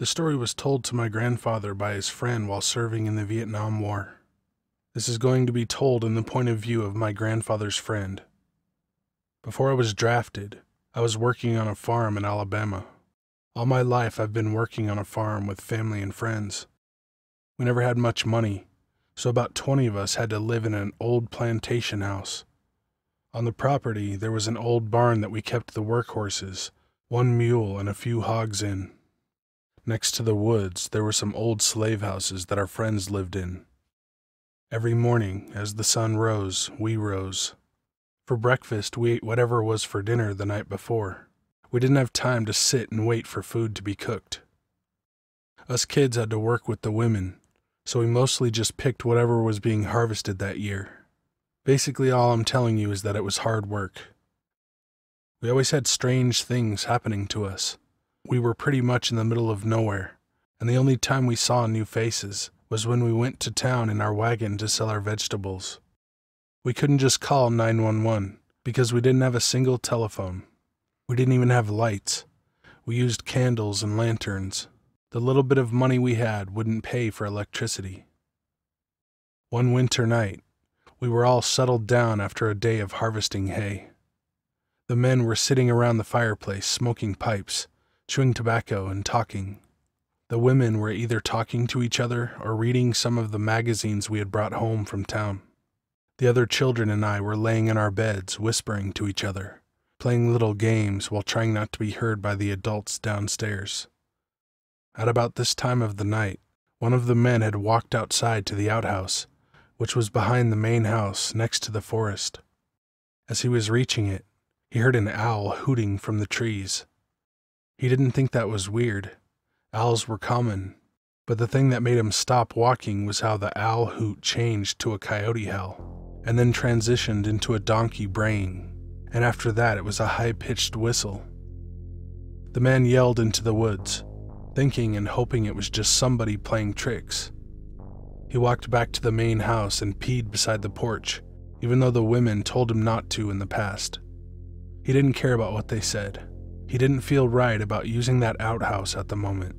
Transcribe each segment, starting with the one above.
The story was told to my grandfather by his friend while serving in the Vietnam War. This is going to be told in the point of view of my grandfather's friend. Before I was drafted, I was working on a farm in Alabama. All my life I've been working on a farm with family and friends. We never had much money, so about 20 of us had to live in an old plantation house. On the property, there was an old barn that we kept the workhorses, one mule and a few hogs in. Next to the woods, there were some old slave houses that our friends lived in. Every morning, as the sun rose, we rose. For breakfast, we ate whatever was for dinner the night before. We didn't have time to sit and wait for food to be cooked. Us kids had to work with the women, so we mostly just picked whatever was being harvested that year. Basically, all I'm telling you is that it was hard work. We always had strange things happening to us. We were pretty much in the middle of nowhere, and the only time we saw new faces was when we went to town in our wagon to sell our vegetables. We couldn't just call 911 because we didn't have a single telephone. We didn't even have lights. We used candles and lanterns. The little bit of money we had wouldn't pay for electricity. One winter night, we were all settled down after a day of harvesting hay. The men were sitting around the fireplace smoking pipes, chewing tobacco and talking. The women were either talking to each other or reading some of the magazines we had brought home from town. The other children and I were laying in our beds, whispering to each other, playing little games while trying not to be heard by the adults downstairs. At about this time of the night, one of the men had walked outside to the outhouse, which was behind the main house next to the forest. As he was reaching it, he heard an owl hooting from the trees. He didn't think that was weird. Owls were common, but the thing that made him stop walking was how the owl hoot changed to a coyote howl, and then transitioned into a donkey braying, and after that it was a high-pitched whistle. The man yelled into the woods, thinking and hoping it was just somebody playing tricks. He walked back to the main house and peed beside the porch, even though the women told him not to in the past. He didn't care about what they said. He didn't feel right about using that outhouse at the moment.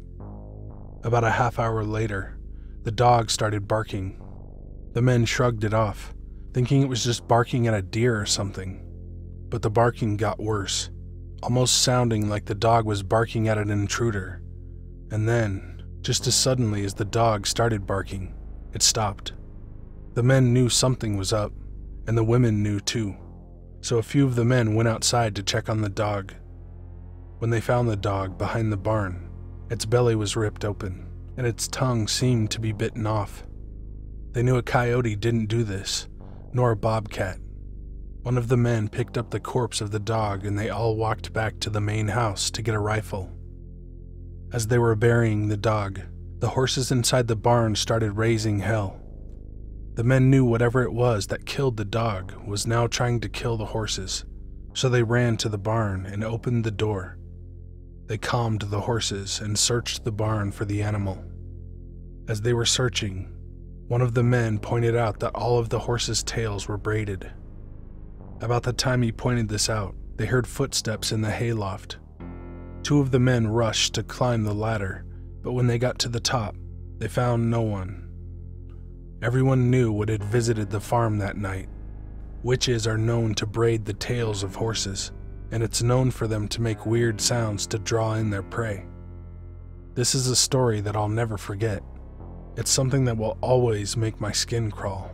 About a half hour later, the dog started barking. The men shrugged it off, thinking it was just barking at a deer or something. But the barking got worse, almost sounding like the dog was barking at an intruder. And then, just as suddenly as the dog started barking, it stopped. The men knew something was up, and the women knew too. So a few of the men went outside to check on the dog. When they found the dog behind the barn, its belly was ripped open, and its tongue seemed to be bitten off. They knew a coyote didn't do this, nor a bobcat. One of the men picked up the corpse of the dog and they all walked back to the main house to get a rifle. As they were burying the dog, the horses inside the barn started raising hell. The men knew whatever it was that killed the dog was now trying to kill the horses, so they ran to the barn and opened the door. They calmed the horses and searched the barn for the animal. As they were searching, one of the men pointed out that all of the horses' tails were braided. About the time he pointed this out, they heard footsteps in the hayloft. Two of the men rushed to climb the ladder, but when they got to the top, they found no one. Everyone knew what had visited the farm that night. Witches are known to braid the tails of horses, and it's known for them to make weird sounds to draw in their prey. This is a story that I'll never forget. It's something that will always make my skin crawl.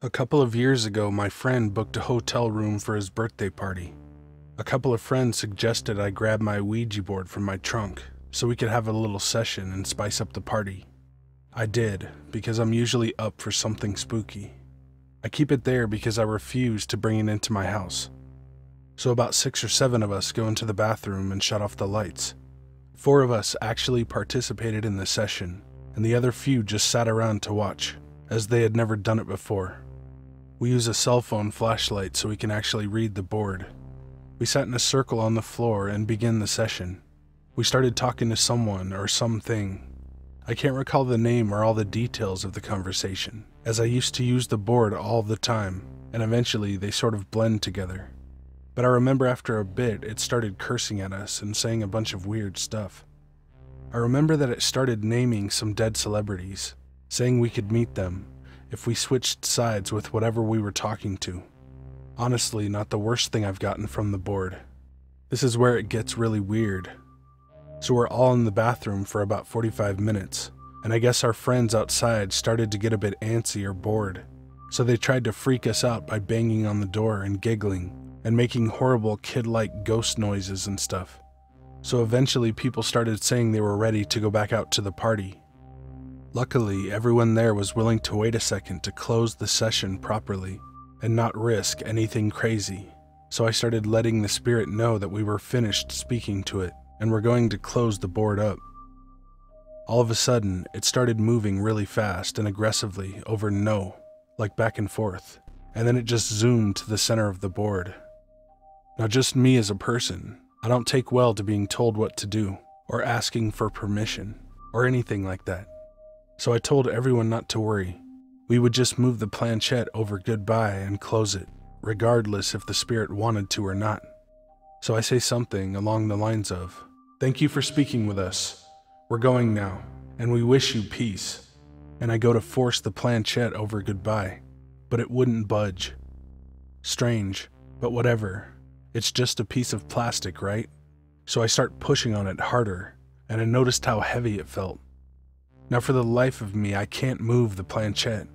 A couple of years ago, my friend booked a hotel room for his birthday party. A couple of friends suggested I grab my Ouija board from my trunk so we could have a little session and spice up the party. I did, because I'm usually up for something spooky. I keep it there because I refuse to bring it into my house. So about 6 or 7 of us go into the bathroom and shut off the lights. 4 of us actually participated in the session, and the other few just sat around to watch, as they had never done it before. We use a cell phone flashlight so we can actually read the board. We sat in a circle on the floor and began the session. We started talking to someone or something. I can't recall the name or all the details of the conversation, as I used to use the board all the time, and eventually they sort of blend together. But I remember after a bit it started cursing at us and saying a bunch of weird stuff. I remember that it started naming some dead celebrities, saying we could meet them if we switched sides with whatever we were talking to. Honestly, not the worst thing I've gotten from the board. This is where it gets really weird. So we're all in the bathroom for about 45 minutes, and I guess our friends outside started to get a bit antsy or bored. So they tried to freak us out by banging on the door and giggling, and making horrible kid-like ghost noises and stuff. So eventually people started saying they were ready to go back out to the party. Luckily, everyone there was willing to wait a second to close the session properly and not risk anything crazy. So I started letting the spirit know that we were finished speaking to it and were going to close the board up. All of a sudden, it started moving really fast and aggressively over no, like back and forth, and then it just zoomed to the center of the board. Now just me as a person, I don't take well to being told what to do, or asking for permission, or anything like that. So I told everyone not to worry. We would just move the planchette over goodbye and close it, regardless if the spirit wanted to or not. So I say something along the lines of, "Thank you for speaking with us. We're going now, and we wish you peace." And I go to force the planchette over goodbye, but it wouldn't budge. Strange, but whatever. It's just a piece of plastic, right? So I start pushing on it harder, and I noticed how heavy it felt. Now for the life of me, I can't move the planchette.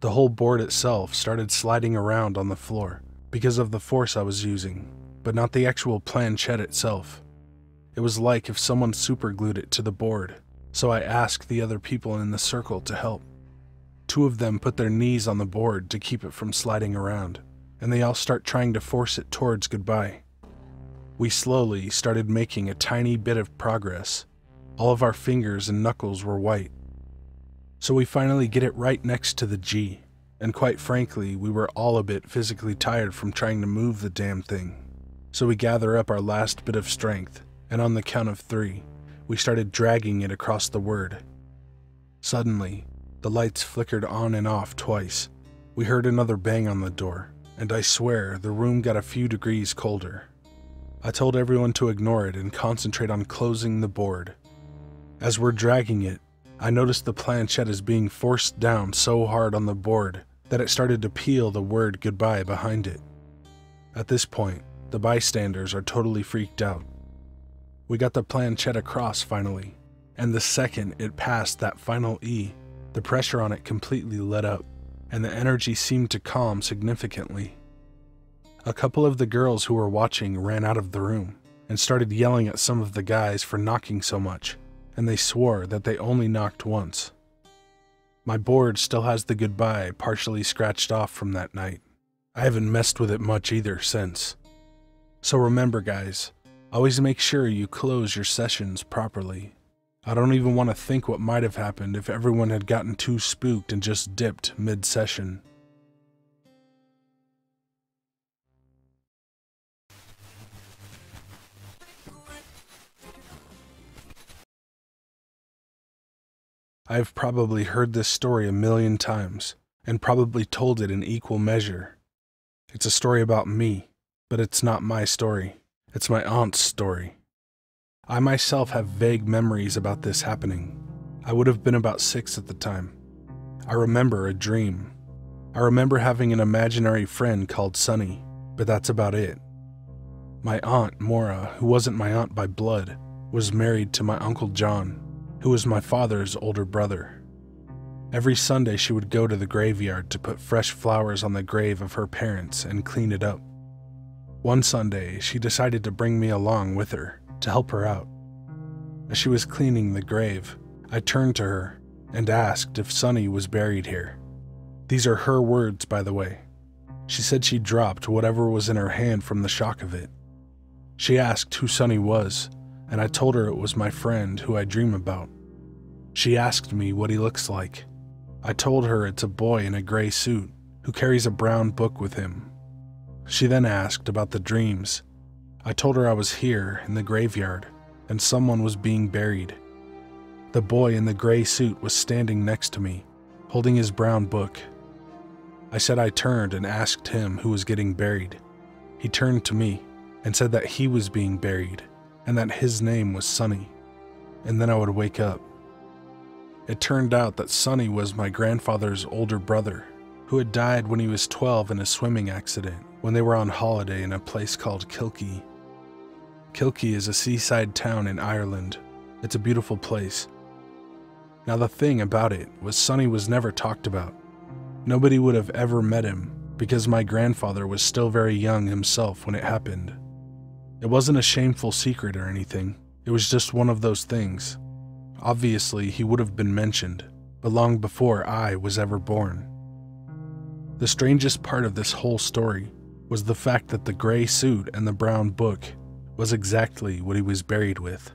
The whole board itself started sliding around on the floor because of the force I was using, but not the actual planchette itself. It was like if someone superglued it to the board, so I asked the other people in the circle to help. 2 of them put their knees on the board to keep it from sliding around, and they all start trying to force it towards goodbye. We slowly started making a tiny bit of progress. All of our fingers and knuckles were white. So we finally get it right next to the G, and quite frankly, we were all a bit physically tired from trying to move the damn thing. So we gather up our last bit of strength, and on the count of 3, we started dragging it across the word. Suddenly, the lights flickered on and off twice. We heard another bang on the door, and I swear the room got a few degrees colder. I told everyone to ignore it and concentrate on closing the board. As we're dragging it, I noticed the planchette is being forced down so hard on the board that it started to peel the word goodbye behind it. At this point, the bystanders are totally freaked out. We got the planchette across finally, and the second it passed that final E, the pressure on it completely let up, and the energy seemed to calm significantly. A couple of the girls who were watching ran out of the room and started yelling at some of the guys for knocking so much, and they swore that they only knocked once. My board still has the goodbye partially scratched off from that night. I haven't messed with it much either since. So remember guys, always make sure you close your sessions properly. I don't even want to think what might have happened if everyone had gotten too spooked and just dipped mid-session. I've probably heard this story a million times, and probably told it in equal measure. It's a story about me, but it's not my story. It's my aunt's story. I myself have vague memories about this happening. I would have been about 6 at the time. I remember a dream. I remember having an imaginary friend called Sonny, but that's about it. My aunt, Maura, who wasn't my aunt by blood, was married to my Uncle John, who was my father's older brother. Every Sunday she would go to the graveyard to put fresh flowers on the grave of her parents and clean it up. One Sunday, she decided to bring me along with her to help her out. As she was cleaning the grave, I turned to her and asked if Sonny was buried here. These are her words, by the way. She said she dropped whatever was in her hand from the shock of it. She asked who Sonny was, and I told her it was my friend who I dream about. She asked me what he looks like. I told her it's a boy in a gray suit who carries a brown book with him. She then asked about the dreams. I told her I was here in the graveyard and someone was being buried. The boy in the gray suit was standing next to me, holding his brown book. I said I turned and asked him who was getting buried. He turned to me and said that he was being buried and that his name was Sonny, and then I would wake up. It turned out that Sonny was my grandfather's older brother, who had died when he was 12 in a swimming accident when they were on holiday in a place called Kilkee. Kilkee is a seaside town in Ireland. It's a beautiful place. Now the thing about it was Sonny was never talked about. Nobody would have ever met him because my grandfather was still very young himself when it happened. It wasn't a shameful secret or anything. It was just one of those things. Obviously, he would have been mentioned, but long before I was ever born. The strangest part of this whole story was the fact that the gray suit and the brown book was exactly what he was buried with.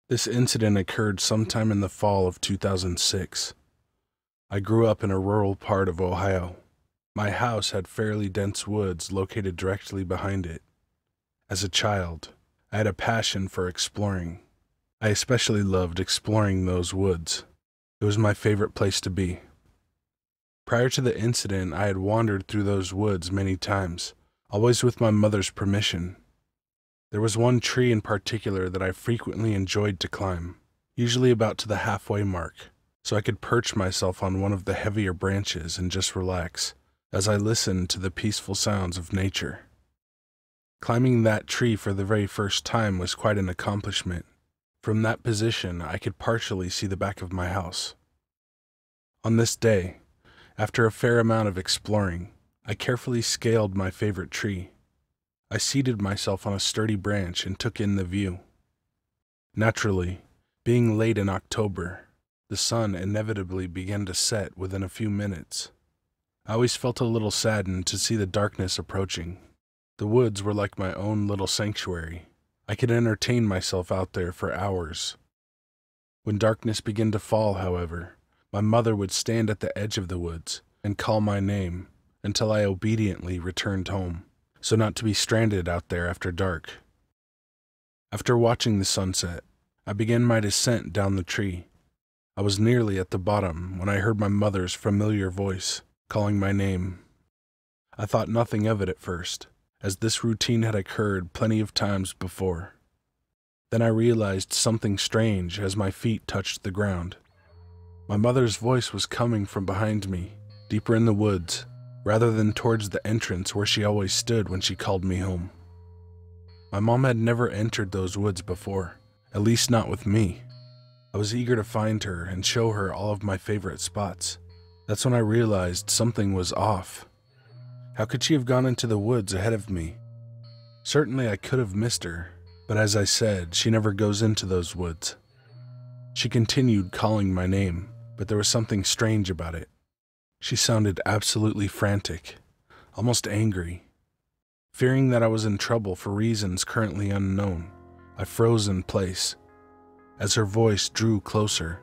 This incident occurred sometime in the fall of 2006. I grew up in a rural part of Ohio. My house had fairly dense woods located directly behind it. As a child, I had a passion for exploring. I especially loved exploring those woods. It was my favorite place to be. Prior to the incident, I had wandered through those woods many times, always with my mother's permission. There was one tree in particular that I frequently enjoyed to climb, usually about to the halfway mark, so I could perch myself on one of the heavier branches and just relax as I listened to the peaceful sounds of nature. Climbing that tree for the very first time was quite an accomplishment. From that position, I could partially see the back of my house. On this day, after a fair amount of exploring, I carefully scaled my favorite tree. I seated myself on a sturdy branch and took in the view. Naturally, being late in October, the sun inevitably began to set within a few minutes. I always felt a little saddened to see the darkness approaching. The woods were like my own little sanctuary. I could entertain myself out there for hours. When darkness began to fall, however, my mother would stand at the edge of the woods and call my name until I obediently returned home, so not to be stranded out there after dark. After watching the sunset, I began my descent down the tree. I was nearly at the bottom when I heard my mother's familiar voice calling my name. I thought nothing of it at first, as this routine had occurred plenty of times before. Then I realized something strange as my feet touched the ground. My mother's voice was coming from behind me, deeper in the woods, rather than towards the entrance where she always stood when she called me home. My mom had never entered those woods before, at least not with me. I was eager to find her and show her all of my favorite spots. That's when I realized something was off. How could she have gone into the woods ahead of me? Certainly I could have missed her, but as I said, she never goes into those woods. She continued calling my name, but there was something strange about it. She sounded absolutely frantic, almost angry. Fearing that I was in trouble for reasons currently unknown, I froze in place. As her voice drew closer,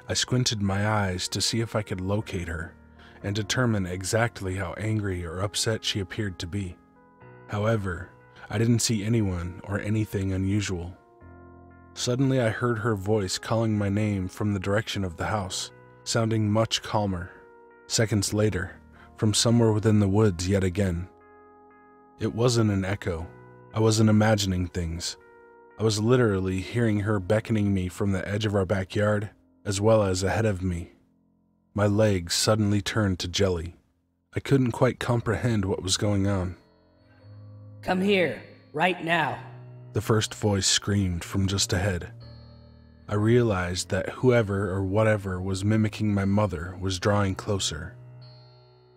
I squinted my eyes to see if I could locate her and determine exactly how angry or upset she appeared to be. However, I didn't see anyone or anything unusual. Suddenly I heard her voice calling my name from the direction of the house, sounding much calmer. Seconds later, from somewhere within the woods yet again. It wasn't an echo. I wasn't imagining things. I was literally hearing her beckoning me from the edge of our backyard, as well as ahead of me. My legs suddenly turned to jelly. I couldn't quite comprehend what was going on. "Come here, right now," the first voice screamed from just ahead. I realized that whoever or whatever was mimicking my mother was drawing closer.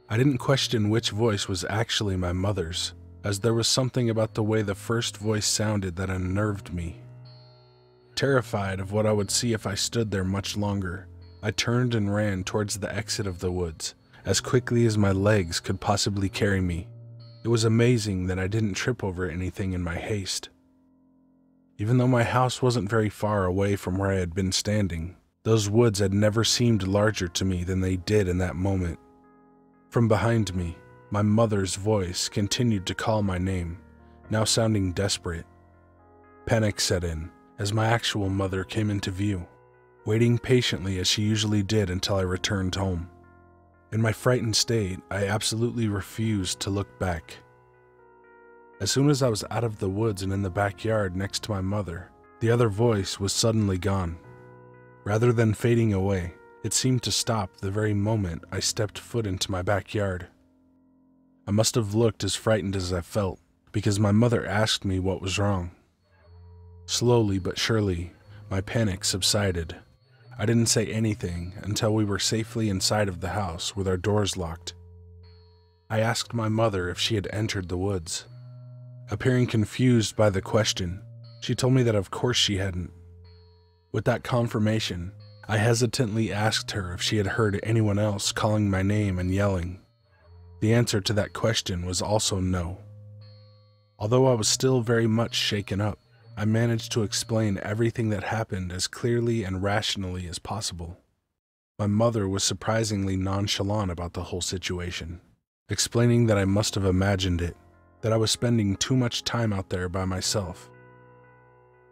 I didn't question which voice was actually my mother's, as there was something about the way the first voice sounded that unnerved me. Terrified of what I would see if I stood there much longer, I turned and ran towards the exit of the woods, as quickly as my legs could possibly carry me. It was amazing that I didn't trip over anything in my haste. Even though my house wasn't very far away from where I had been standing, Those woods had never seemed larger to me than they did in that moment. From behind me, my mother's voice continued to call my name, now sounding desperate. Panic set in as my actual mother came into view, waiting patiently as she usually did until I returned home. In my frightened state, I absolutely refused to look back. As soon as I was out of the woods and in the backyard next to my mother, the other voice was suddenly gone. Rather than fading away, it seemed to stop the very moment I stepped foot into my backyard. I must have looked as frightened as I felt, because my mother asked me what was wrong. Slowly but surely, my panic subsided. I didn't say anything until we were safely inside of the house with our doors locked. I asked my mother if she had entered the woods. Appearing confused by the question, she told me that of course she hadn't. With that confirmation, I hesitantly asked her if she had heard anyone else calling my name and yelling. The answer to that question was also no. Although I was still very much shaken up, I managed to explain everything that happened as clearly and rationally as possible. My mother was surprisingly nonchalant about the whole situation, explaining that I must have imagined it, that I was spending too much time out there by myself.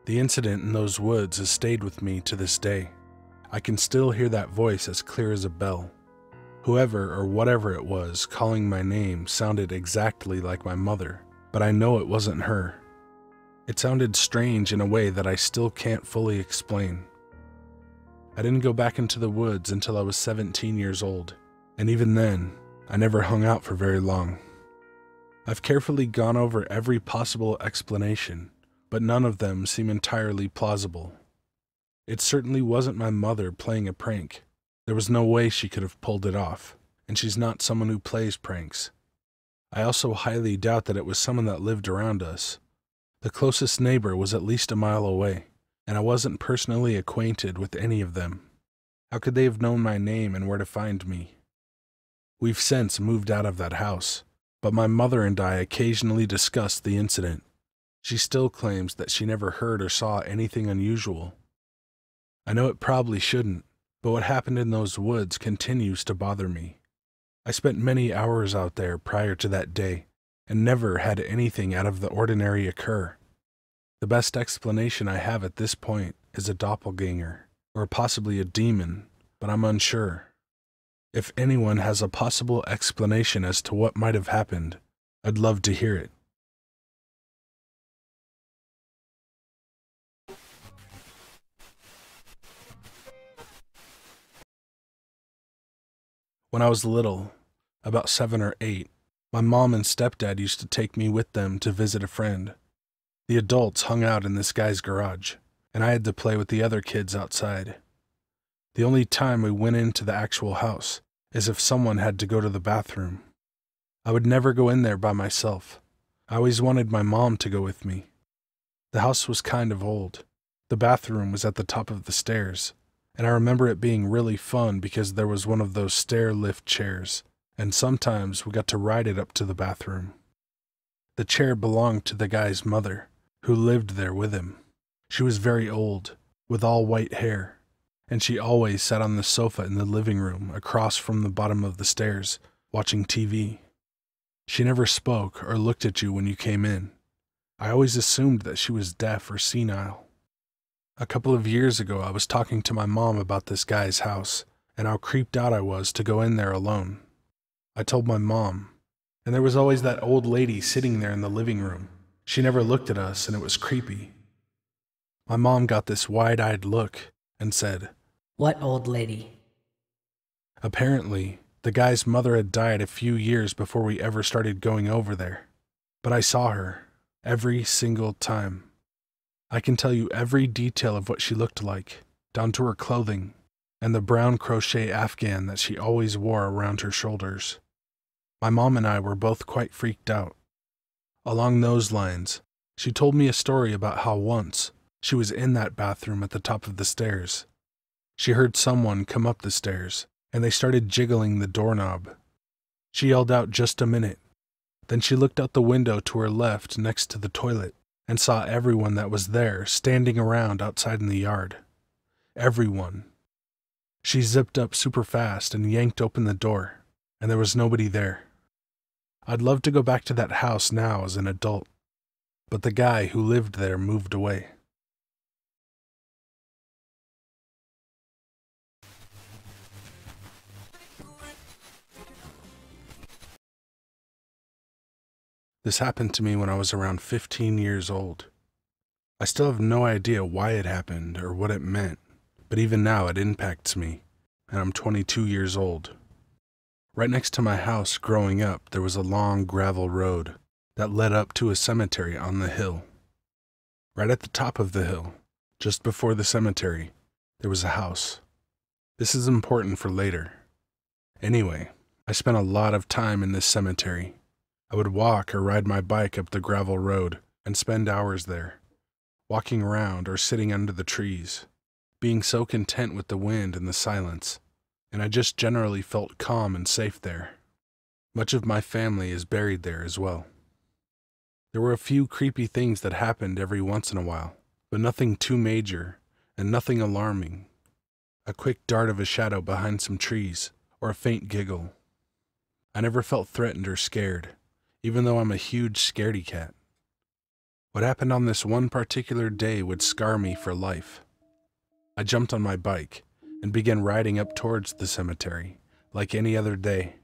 The incident in those woods has stayed with me to this day. I can still hear that voice as clear as a bell. Whoever or whatever it was calling my name sounded exactly like my mother, but I know it wasn't her. It sounded strange in a way that I still can't fully explain. I didn't go back into the woods until I was 17 years old, and even then, I never hung out for very long. I've carefully gone over every possible explanation, but none of them seem entirely plausible. It certainly wasn't my mother playing a prank. There was no way she could have pulled it off, and she's not someone who plays pranks. I also highly doubt that it was someone that lived around us. The closest neighbor was at least a mile away, and I wasn't personally acquainted with any of them. How could they have known my name and where to find me? We've since moved out of that house, but my mother and I occasionally discuss the incident. She still claims that she never heard or saw anything unusual. I know it probably shouldn't, but what happened in those woods continues to bother me. I spent many hours out there prior to that day, and never had anything out of the ordinary occur. The best explanation I have at this point is a doppelganger, or possibly a demon, but I'm unsure. If anyone has a possible explanation as to what might have happened, I'd love to hear it. When I was little, about 7 or 8, my mom and stepdad used to take me with them to visit a friend. The adults hung out in this guy's garage, and I had to play with the other kids outside. The only time we went into the actual house is if someone had to go to the bathroom. I would never go in there by myself. I always wanted my mom to go with me. The house was kind of old. The bathroom was at the top of the stairs, and I remember it being really fun because there was one of those stair lift chairs, and sometimes we got to ride it up to the bathroom. The chair belonged to the guy's mother, who lived there with him. She was very old, with all white hair, and she always sat on the sofa in the living room across from the bottom of the stairs, watching TV. She never spoke or looked at you when you came in. I always assumed that she was deaf or senile. A couple of years ago, I was talking to my mom about this guy's house, and how creeped out I was to go in there alone. I told my mom, and there was always that old lady sitting there in the living room. She never looked at us, and it was creepy. My mom got this wide-eyed look and said, What old lady? Apparently, the guy's mother had died a few years before we ever started going over there. But I saw her every single time. I can tell you every detail of what she looked like, down to her clothing, and the brown crochet afghan that she always wore around her shoulders. My mom and I were both quite freaked out. Along those lines, she told me a story about how once she was in that bathroom at the top of the stairs. She heard someone come up the stairs, and they started jiggling the doorknob. She yelled out, "Just a minute." Then she looked out the window to her left next to the toilet and saw everyone that was there standing around outside in the yard. Everyone. She zipped up super fast and yanked open the door, and there was nobody there. I'd love to go back to that house now as an adult, but the guy who lived there moved away. This happened to me when I was around 15 years old. I still have no idea why it happened or what it meant, but even now it impacts me, and I'm 22 years old. Right next to my house growing up, there was a long gravel road that led up to a cemetery on the hill. Right at the top of the hill, just before the cemetery, there was a house. This is important for later. Anyway, I spent a lot of time in this cemetery. I would walk or ride my bike up the gravel road and spend hours there, walking around or sitting under the trees, being so content with the wind and the silence, and I just generally felt calm and safe there. Much of my family is buried there as well. There were a few creepy things that happened every once in a while, but nothing too major and nothing alarming. A quick dart of a shadow behind some trees, or a faint giggle. I never felt threatened or scared, even though I'm a huge scaredy cat. What happened on this one particular day would scar me for life. I jumped on my bike and began riding up towards the cemetery, like any other day.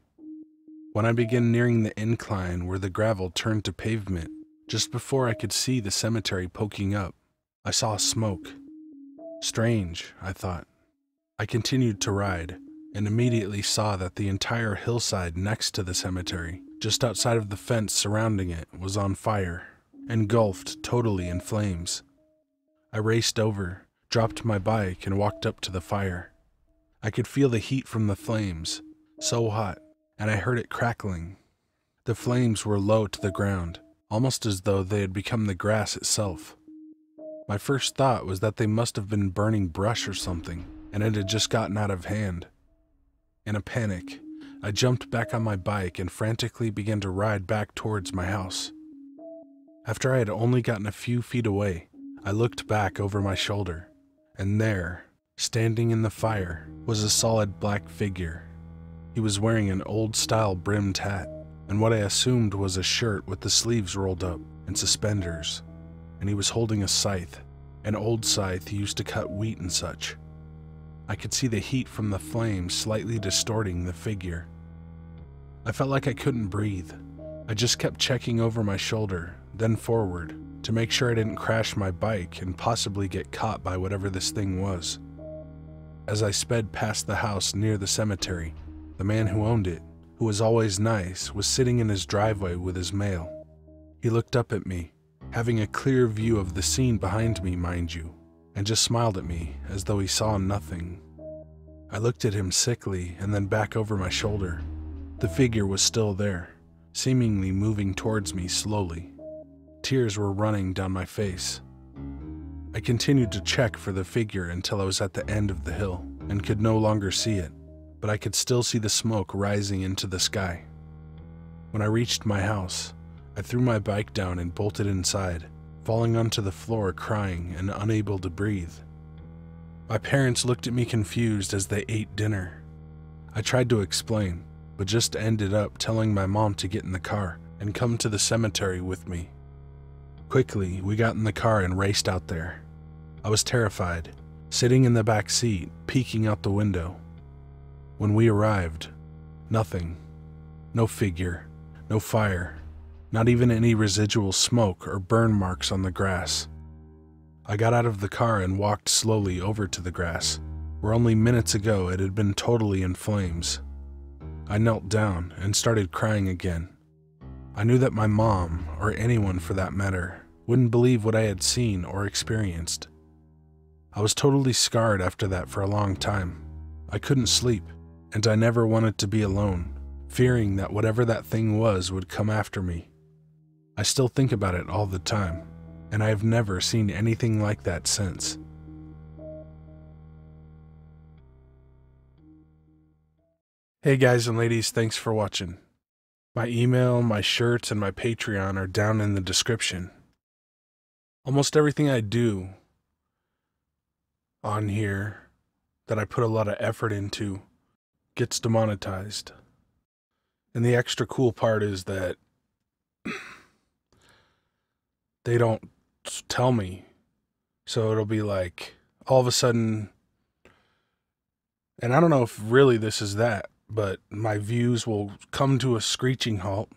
When I began nearing the incline where the gravel turned to pavement, just before I could see the cemetery poking up, I saw smoke. Strange, I thought. I continued to ride, and immediately saw that the entire hillside next to the cemetery, just outside of the fence surrounding it, was on fire, engulfed totally in flames. I raced over, dropped my bike, and walked up to the fire. I could feel the heat from the flames, so hot, and I heard it crackling. The flames were low to the ground, almost as though they had become the grass itself. My first thought was that they must have been burning brush or something, and it had just gotten out of hand. In a panic, I jumped back on my bike and frantically began to ride back towards my house. After I had only gotten a few feet away, I looked back over my shoulder, and there, standing in the fire, was a solid black figure. He was wearing an old-style brimmed hat, and what I assumed was a shirt with the sleeves rolled up, and suspenders, and he was holding a scythe, an old scythe he used to cut wheat and such. I could see the heat from the flames slightly distorting the figure. I felt like I couldn't breathe. I just kept checking over my shoulder, then forward, to make sure I didn't crash my bike and possibly get caught by whatever this thing was. As I sped past the house near the cemetery, the man who owned it, who was always nice, was sitting in his driveway with his mail. He looked up at me, having a clear view of the scene behind me, mind you, and just smiled at me as though he saw nothing. I looked at him sickly and then back over my shoulder. The figure was still there, seemingly moving towards me slowly. Tears were running down my face. I continued to check for the figure until I was at the end of the hill and could no longer see it, but I could still see the smoke rising into the sky. When I reached my house, I threw my bike down and bolted inside, falling onto the floor crying and unable to breathe. My parents looked at me confused as they ate dinner. I tried to explain, but just ended up telling my mom to get in the car and come to the cemetery with me. Quickly, we got in the car and raced out there. I was terrified, sitting in the back seat, peeking out the window. When we arrived, nothing. No figure, no fire, not even any residual smoke or burn marks on the grass. I got out of the car and walked slowly over to the grass, where only minutes ago it had been totally in flames. I knelt down and started crying again. I knew that my mom, or anyone for that matter, wouldn't believe what I had seen or experienced. I was totally scarred after that for a long time. I couldn't sleep, and I never wanted to be alone, fearing that whatever that thing was would come after me. I still think about it all the time, and I have never seen anything like that since. Hey guys and ladies, thanks for watching. My email, my shirts, and my Patreon are down in the description. Almost everything I do on here that I put a lot of effort into gets demonetized. And the extra cool part is that they don't tell me. So it'll be like, all of a sudden, and I don't know if really this is that, but my views will come to a screeching halt,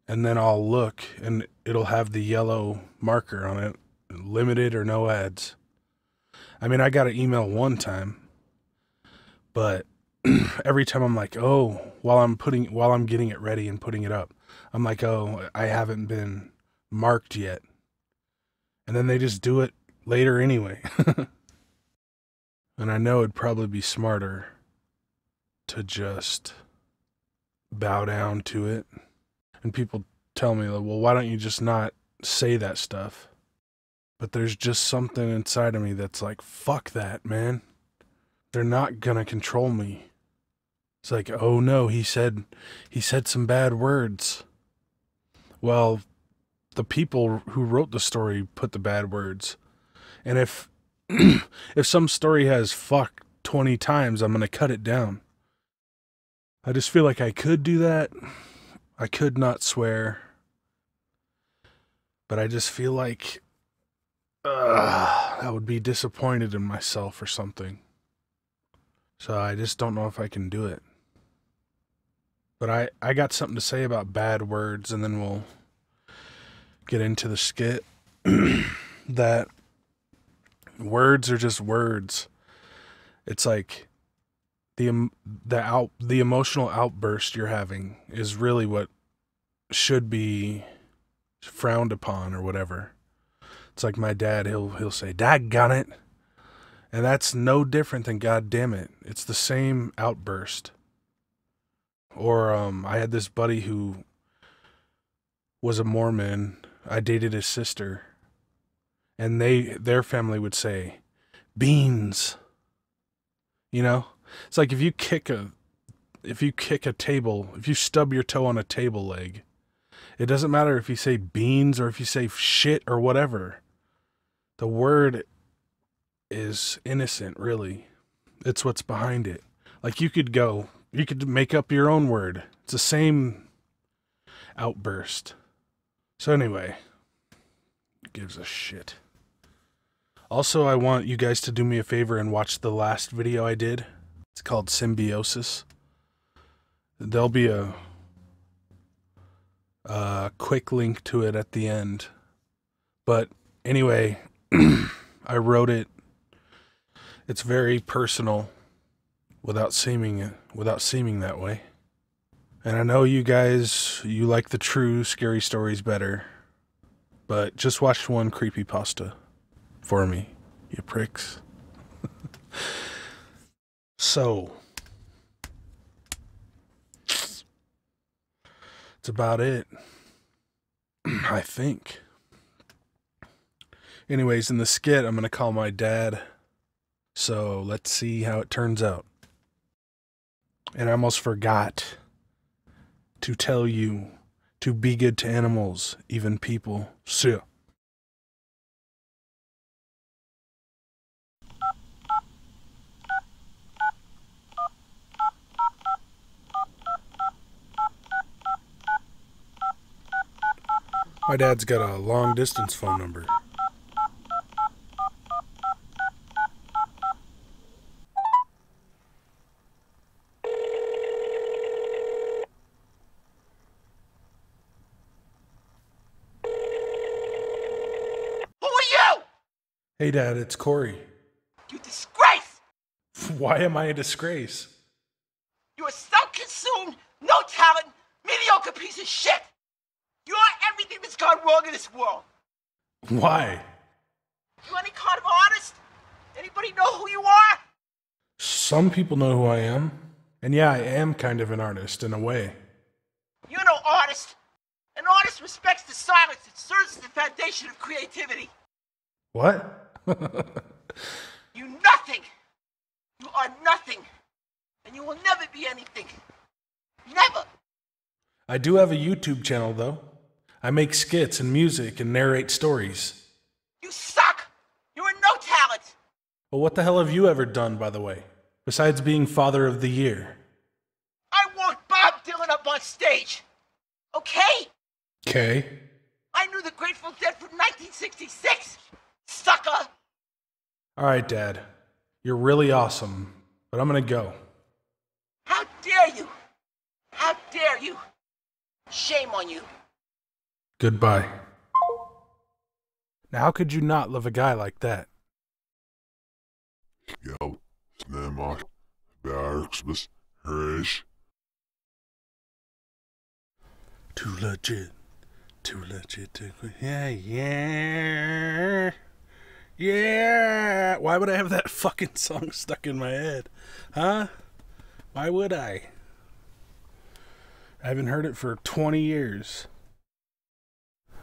and then I'll look, and it'll have the yellow marker on it, limited or no ads. I mean, I got an email one time, but every time I'm like, oh, while I'm getting it ready and putting it up, I'm like, oh, I haven't been marked yet. And then they just do it later anyway. And I know it'd probably be smarter to just bow down to it. And people tell me, well, why don't you just not say that stuff? But there's just something inside of me that's like, fuck that, man. They're not gonna control me. It's like, oh no, he said some bad words. Well, the people who wrote the story put the bad words. And if some story has fuck 20 times, I'm gonna cut it down. I just feel like I could do that. I could not swear. But I just feel like I would be disappointed in myself or something. So I just don't know if I can do it. But I got something to say about bad words, and then we'll get into the skit. That words are just words. It's like the emotional outburst you're having is really what should be frowned upon or whatever. It's like my dad, he'll say, "Daggone it." And that's no different than "God damn it." It's the same outburst. Or I had this buddy who was a Mormon. I dated his sister. And their family would say, "Beans." You know? It's like if you kick a table, if you stub your toe on a table leg, it doesn't matter if you say beans or if you say shit or whatever. The word is innocent, really. It's what's behind it. Like you could make up your own word. It's the same outburst. So anyway, who gives a shit? Also, I want you guys to do me a favor and watch the last video I did. It's called Symbiosis. There'll be a quick link to it at the end. But anyway, I wrote it. It's very personal without seeming that way. And I know you guys, you like the true scary stories better. But just watch one creepypasta for me, you pricks. So, it's about it, I think. Anyways, in the skit, I'm going to call my dad. So, let's see how it turns out. And I almost forgot to tell you to be good to animals, even people. See ya. My dad's got a long-distance phone number. Who are you? Hey, Dad, it's Corey. You disgrace! Why am I a disgrace? You're a self-consumed, no talent, mediocre piece of shit! You are everything that's gone wrong in this world! Why? You any kind of artist? Anybody know who you are? Some people know who I am. And yeah, I am kind of an artist in a way. You're no artist. An artist respects the silence that serves as the foundation of creativity. What? You nothing! You are nothing! And you will never be anything. Never! I do have a YouTube channel, though. I make skits and music and narrate stories. You suck! You're a no talent! Well, what the hell have you ever done, by the way, besides being Father of the Year? I want Bob Dylan up on stage. Okay? Okay. I knew the Grateful Dead from 1966. Sucker! All right, Dad. You're really awesome, but I'm gonna go. How dare you? How dare you? Shame on you. Goodbye. Now, how could you not love a guy like that? Ja, snäma, bergsbes, herish. Too legit to quit. Yeah. Why would I have that fucking song stuck in my head? Huh? Why would I? I haven't heard it for 20 years.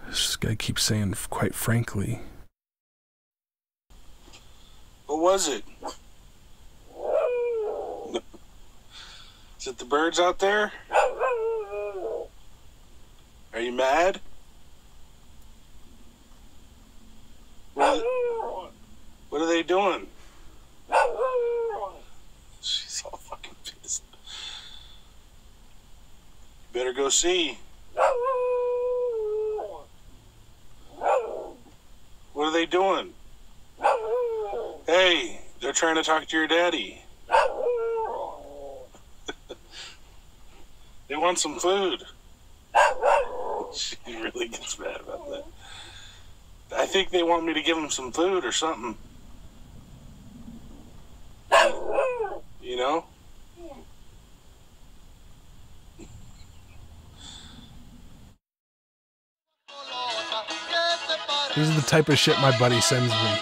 This guy keeps saying, quite frankly. What was it? Is it the birds out there? Are you mad? What are they doing? She's all fucking pissed. You better go see. What are they doing? Hey, they're trying to talk to your daddy. They want some food. She really gets mad about that. I think they want me to give them some food or something. You know? This is the type of shit my buddy sends me.